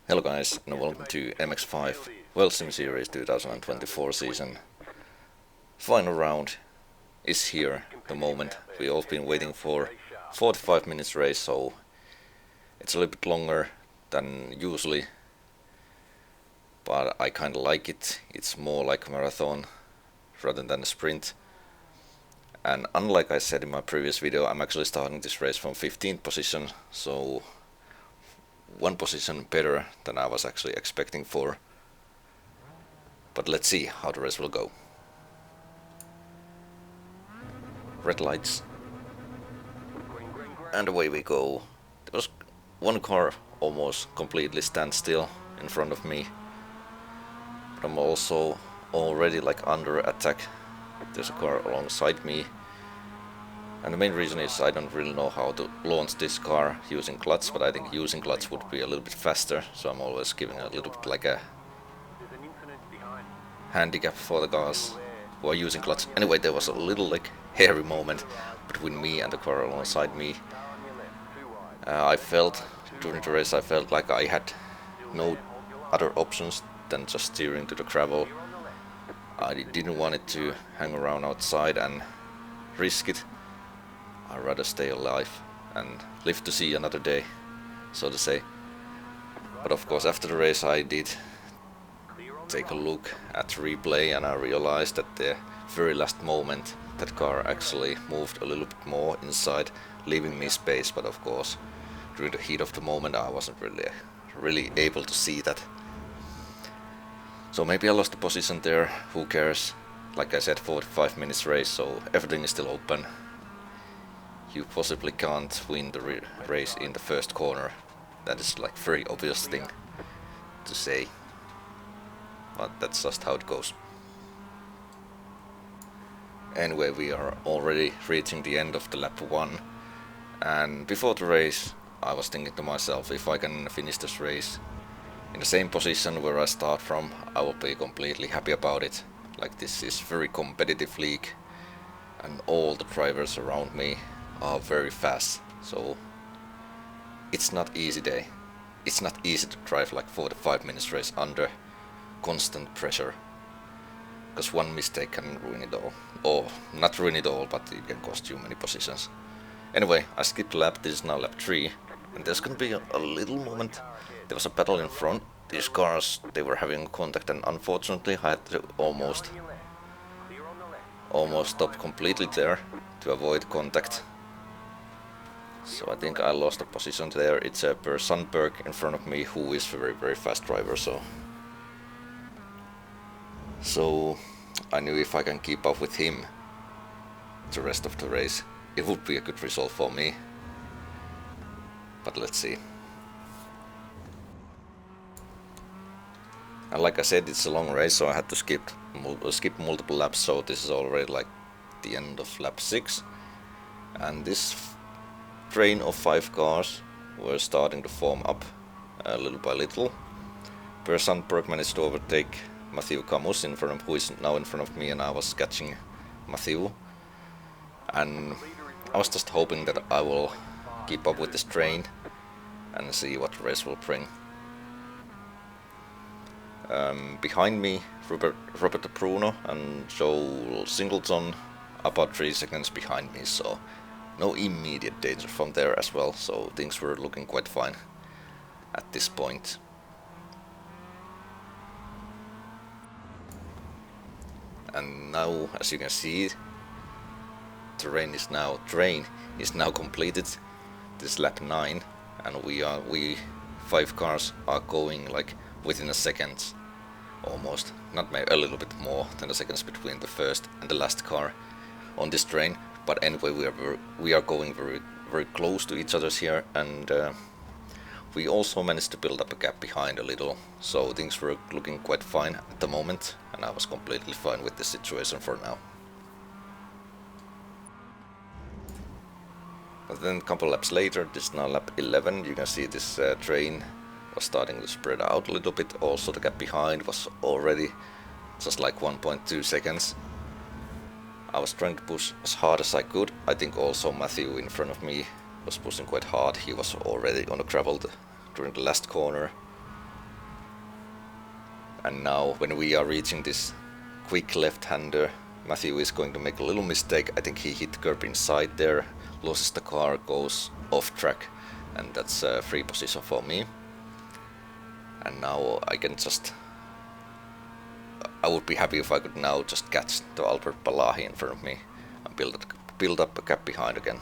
Hello guys, and welcome to MX5 World Sim Series 2024 season. Final round is here, the moment we all been waiting for. 45 minutes race, so it's a little bit longer than usually, but I kinda like it. It's more like a marathon rather than a sprint. And unlike I said in my previous video, I'm actually starting this race from 15th position, so one position better than I was actually expecting for. But let's see how the race will go. Red lights. And away we go. There was one car almost completely standstill in front of me. But I'm also already like under attack. There's a car alongside me. And the main reason is I don't really know how to launch this car using clutch, but I think using clutch would be a little bit faster, so I'm always giving a little bit like a handicap for the guys who are using clutch. Anyway, there was a little like hairy moment between me and the car alongside me. I felt during the race, I felt like I had no other options than just steering to the gravel. I didn't want it to hang around outside and risk it. I'd rather stay alive and live to see another day, so to say. But of course, after the race I did take a look at the replay, and I realized that the very last moment that car actually moved a little bit more inside, leaving me space. But of course, during the heat of the moment I wasn't really able to see that. So maybe I lost the position there, who cares. Like I said, 45 minutes race, so everything is still open. You possibly can't win the race in the first corner. That is like very obvious thing to say, but that's just how it goes. Anyway, we are already reaching the end of the lap 1, and before the race I was thinking to myself, if I can finish this race in the same position where I start from, I will be completely happy about it. Like, this is very competitive league and all the drivers around me are very fast, so it's not easy day. It's not easy to drive like 45 minutes race under constant pressure, because one mistake can ruin it all. Or not ruin it all, but it can cost you many positions. Anyway, I skipped a lap. This is now lap 3, and there's gonna be a little moment. There was a battle in front. These cars, they were having contact, and unfortunately I had to almost stop completely there to avoid contact. So I think I lost a position there. It's a Per Sandberg in front of me, who is a very fast driver, so I knew if I can keep up with him the rest of the race, it would be a good result for me. But let's see. And like I said, it's a long race, so I had to skip multiple laps, so this is already like the end of lap 6. And this train of 5 cars were starting to form up little by little. Per Sandberg managed to overtake Matthew Camus who is now in front of me, and I was catching Matthew. And I was just hoping that I will keep up with this train and see what the race will bring. Behind me, Robert Bruno and Joel Singleton, about 3 seconds behind me, so no immediate danger from there as well, so things were looking quite fine at this point. And now, as you can see, train is now completed. This is lap 9, and we 5 cars are going like within a second, almost, not maybe a little bit more than a seconds between the first and the last car on this train. But anyway, we are going very close to each other here, and we also managed to build up a gap behind a little, so things were looking quite fine at the moment, and I was completely fine with the situation for now. But then a couple laps later, this is now lap 11, you can see this train was starting to spread out a little bit. Also the gap behind was already just like 1.2 seconds. I was trying to push as hard as I could. I think also Matthew in front of me was pushing quite hard. He was already on the gravel during the last corner. And now when we are reaching this quick left-hander, Matthew is going to make a little mistake. I think he hit the curb inside there, loses the car, goes off track, and that's a free position for me. And now I can just... I would be happy if I could now just catch the Albert Balahi in front of me and build up a gap behind again.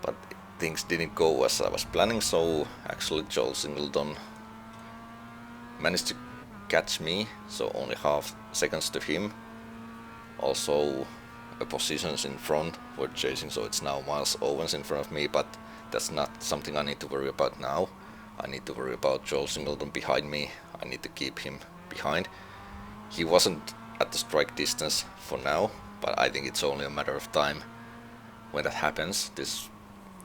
But things didn't go as I was planning, so actually Joel Singleton managed to catch me, so only half seconds to him. Also, positions in front were chasing, so it's now Miles Owens in front of me, but that's not something I need to worry about now. I need to worry about Joel Singleton behind me. I need to keep him behind. He wasn't at the strike distance for now, but I think it's only a matter of time when that happens. This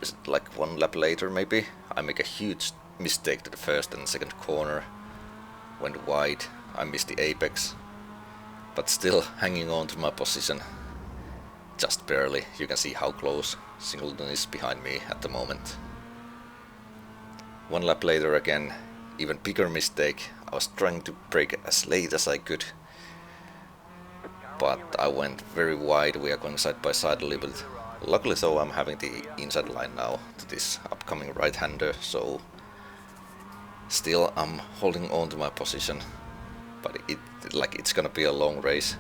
is like one lap later maybe. I make a huge mistake to the first and second corner. Went wide, I missed the apex, but still hanging on to my position. Just barely. You can see how close Singleton is behind me at the moment. One lap later again, even bigger mistake. I was trying to brake as late as I could, but I went very wide. We are going side by side a little bit. Luckily though, I'm having the inside line now to this upcoming right-hander, so still I'm holding on to my position. But it's gonna be a long race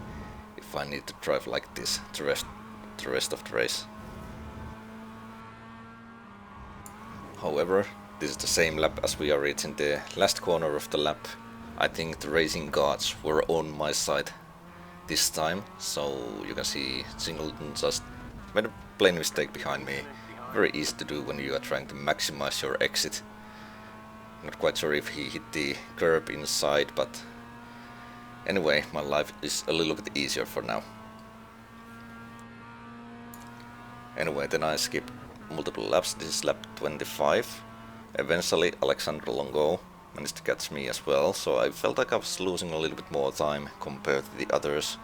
if I need to drive like this the rest of the race. However, this is the same lap as we are reaching the last corner of the lap. I think the racing gods were on my side this time, so you can see Singleton just made a plain mistake behind me. Very easy to do when you are trying to maximize your exit. Not quite sure if he hit the curb inside, but anyway, my life is a little bit easier for now. Anyway, then I skipped multiple laps. This is lap 25. Eventually Alexander Longo managed to catch me as well, so I felt like I was losing a little bit more time compared to the others.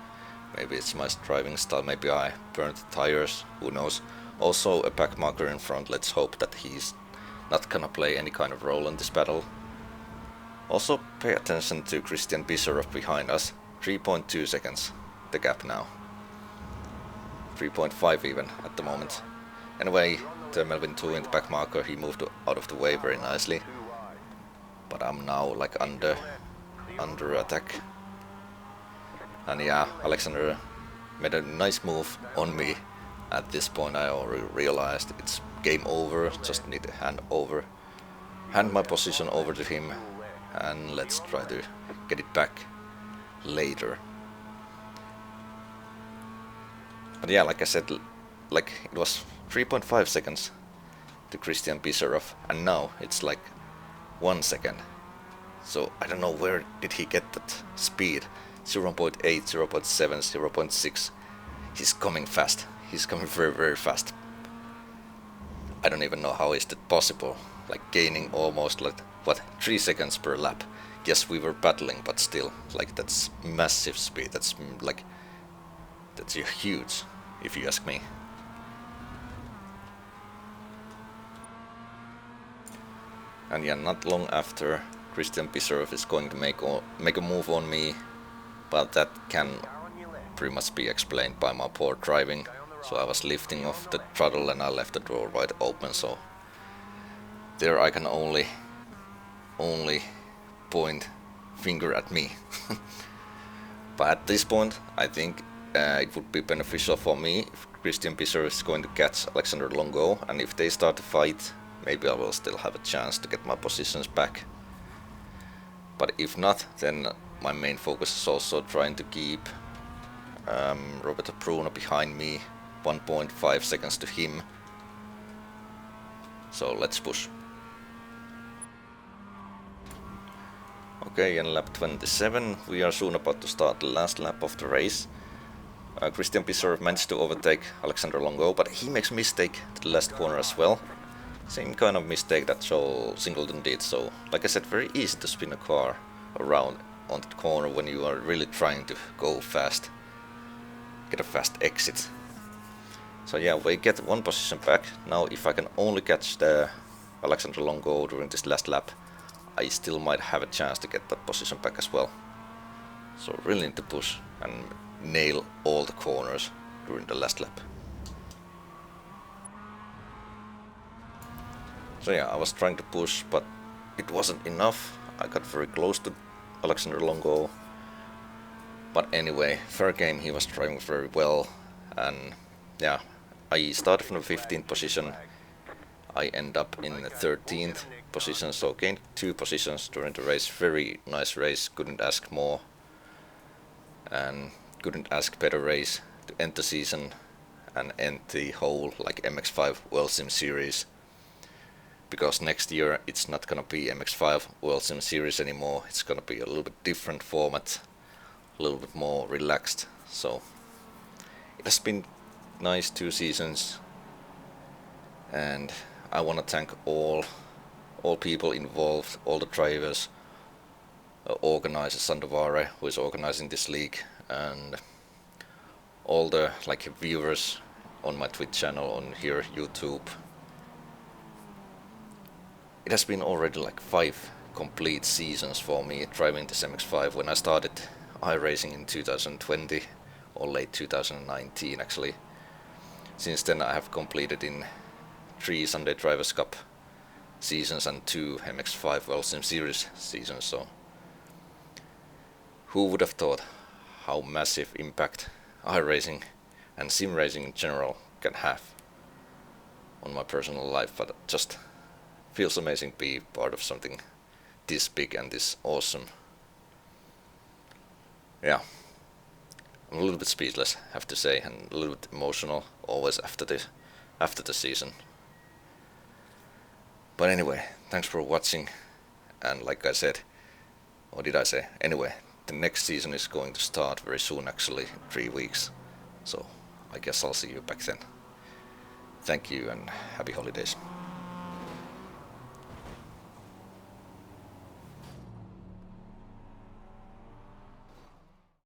Maybe it's my driving style, maybe I burned the tires, who knows. Also a pack marker in front, let's hope that he's not gonna play any kind of role in this battle. Also pay attention to Christian Bisserov behind us, 3.2 seconds, the gap now. 3.5 even at the moment. Anyway, the Melvin 2 in the back marker, he moved out of the way very nicely. But I'm now like under attack. And yeah, Alexander made a nice move on me. At this point I already realized it's game over, just need to hand my position over to him, and let's try to get it back later. But yeah, like I said, like it was 3.5 seconds to Christian Bisserov, and now it's like 1 second. So I don't know where did he get that speed. 0.8, 0.7, 0.6. He's coming fast. He's coming very, very fast. I don't even know how is that possible. Like gaining almost like, what, 3 seconds per lap. Yes, we were battling, but still, like that's massive speed. That's like, that's huge, if you ask me. And yeah, not long after, Christian Bisserov is going to make a move on me, but that can pretty much be explained by my poor driving. So I was lifting off the throttle and I left the door wide open, so there I can only point finger at me. But at this point I think it would be beneficial for me if Christian Bisserov is going to catch Alexander Longo, and if they start to fight, maybe I will still have a chance to get my positions back. But if not, then my main focus is also trying to keep Roberto Bruno behind me, 1.5 seconds to him. So let's push. Okay, in lap 27 we are soon about to start the last lap of the race. Christian Bisserov managed to overtake Alexander Longo, but he makes a mistake to the last corner as well. Same kind of mistake that Joel Singleton did, so like I said, very easy to spin a car around on the corner when you are really trying to go fast, get a fast exit. So yeah, we get one position back. Now if I can only catch the Alexander Longo during this last lap, I still might have a chance to get that position back as well. So really need to push and nail all the corners during the last lap. So yeah, I was trying to push, but it wasn't enough. I got very close to Alexander Longo. But anyway, fair game, he was driving very well. And yeah, I started from the 15th position. I end up in the 13th position, so gained 2 positions during the race. Very nice race, couldn't ask more. And couldn't ask better race to end the season and end the whole like MX5 World Sim Series. Because next year it's not gonna be MX5 World Sim Series anymore. It's gonna be a little bit different format, a little bit more relaxed. So it has been nice 2 seasons, and I want to thank all people involved, all the drivers, organizer Sandovare, who is organizing this league, and all the like viewers on my Twitch channel, on here YouTube. It has been already like 5 complete seasons for me driving this MX5. When I started iRacing in 2020 or late 2019 actually. Since then I have completed in 3 Sunday Drivers Cup seasons and 2 MX5 World Sim Series seasons. So who would have thought how massive impact iRacing and sim racing in general can have on my personal life, but just feels amazing to be part of something this big and this awesome. Yeah, I'm a little bit speechless, have to say, and a little bit emotional always after the season. But anyway, thanks for watching, and like I said, what did I say? Anyway, the next season is going to start very soon, actually, in 3 weeks. So I guess I'll see you back then. Thank you and happy holidays.